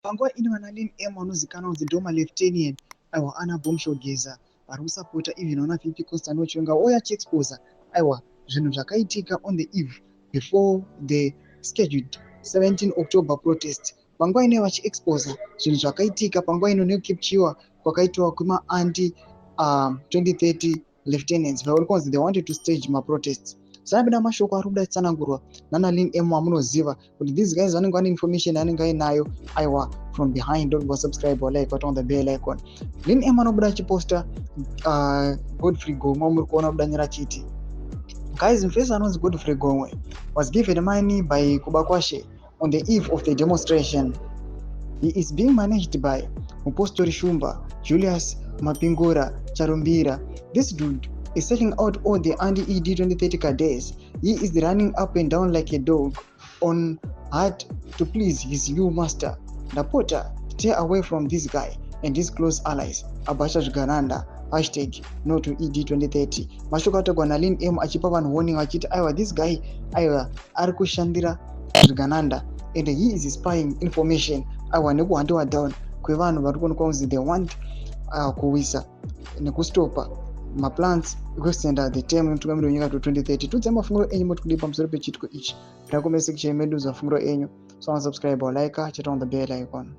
Panguva ino vana Lin M vanozikanwa kunzi Doma Lieutenant aiwa ana Bomshogeza vari kusapota even vana VP Constant Chionga oya achiexposa aiwa zvinhu zvakaitika on the eve before the scheduled 17 October protest. Panguva ino vachiexposa zvinhu zvakaitika panguva ino nekupchiwa kwakaitwa kwema-anti 2030 lieutenants vauri kunzi they wanted to stage maprotests. Zvabuda mashoko ari kuda kutsanangurwa nana Lin M amunoziva kuti these guys vanenge vane information yanenge ainayo aiwa from behind. Don't go subscribe or like on the bell icon. Lin M anobuda achiposta Godfrey Gomwe muri kuona kudanyira chiti guys, mufesa anonzi Godfrey Gomwe was given money by Kubakwashe on the eve of the demonstration. He is being managed by Mupostori Shumba, Julius Mapingura Charumbira. This dude is selling out all the anti-ED 2030 cadets. He is running up and down like a dog on hard to please his new master. Napota, stay away from this guy and his close allies. Abasha Gananda, hashtag no to ED 2030. Mashoko atogwa na Lin M achipa vanhu warning achiti aiwa this guy aiwa ari kushandira Gananda and he is spying information aiwa nekuhandiwa down kwevanhu vari kuonekwa kunzi they want kuwisa nekustopa maplans ekuextenda the term yemutungamiri wenyika to 2030. Tudze mafunguro enyu moti kudii pamusoro pechitiko ichi. Bvira comment section medu zafunguro enyu. So subscribe or like, chat on the bell icon.